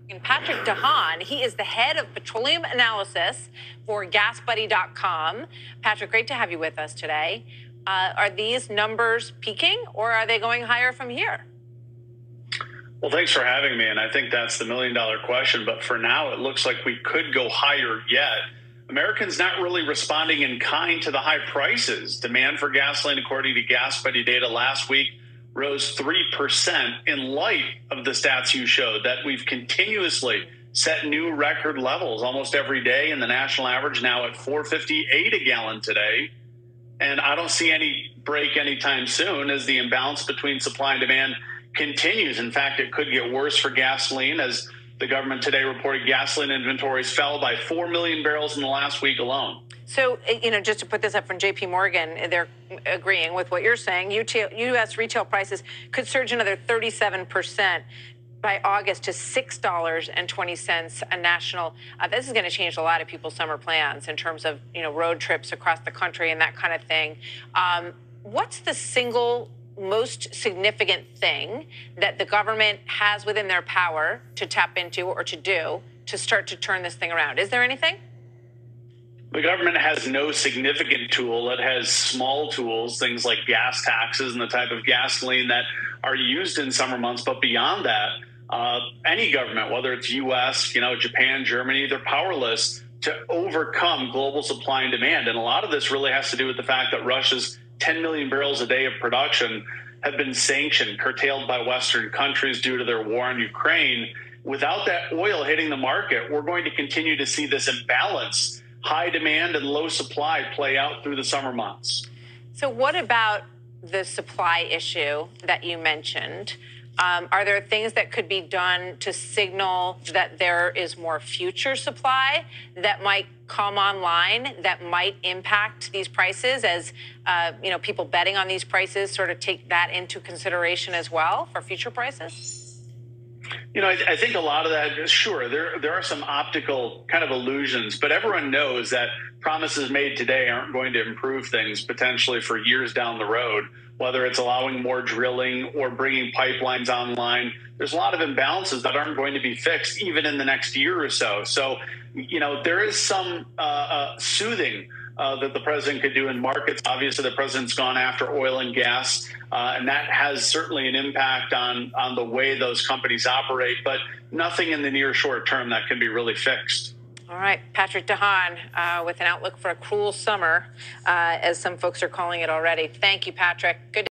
And Patrick DeHaan, he is the head of petroleum analysis for GasBuddy.com. Patrick, great to have you with us today. Are these numbers peaking or are they going higher from here? Well, thanks for having me. And I think that's the million-dollar question. But for now, it looks like we could go higher yet. Americans not really responding in kind to the high prices. Demand for gasoline, according to GasBuddy data last week, rose 3% in light of the stats you showed, that we've continuously set new record levels almost every day, and the national average now at $4.58 a gallon today. And I don't see any break anytime soon as the imbalance between supply and demand continues. In fact, it could get worse for gasoline, as the government today reported gasoline inventories fell by 4 million barrels in the last week alone. So, just to put this up from JP Morgan, they're agreeing with what you're saying. U.S. retail prices could surge another 37% by August to $6.20 a national. This is going to change a lot of people's summer plans in terms of, road trips across the country and that kind of thing. What's the single most significant thing that the government has within their power to tap into or to do to start to turn this thing around? Is there anything? The government has no significant tool. It has small tools, things like gas taxes and the type of gasoline that are used in summer months. But beyond that, any government, whether it's U.S., Japan, Germany, they're powerless to overcome global supply and demand. And a lot of this really has to do with the fact that Russia's 10 million barrels a day of production have been sanctioned, curtailed by Western countries due to their war on Ukraine. Without that oil hitting the market, we're going to continue to see this imbalance, high demand and low supply, play out through the summer months. So what about the supply issue that you mentioned? Are there things that could be done to signal that there is more future supply that might come online that might impact these prices, as people betting on these prices sort of take that into consideration as well for future prices? I think a lot of that, sure, there are some optical kind of illusions, but everyone knows that promises made today aren't going to improve things potentially for years down the road, whether it's allowing more drilling or bringing pipelines online. There's a lot of imbalances that aren't going to be fixed even in the next year or so. So, there is some soothing that the president could do in markets. Obviously, the president's gone after oil and gas, and that has certainly an impact on the way those companies operate, but nothing in the near short term that can be really fixed. All right, Patrick DeHaan with an outlook for a cruel summer, as some folks are calling it already. Thank you, Patrick. Good.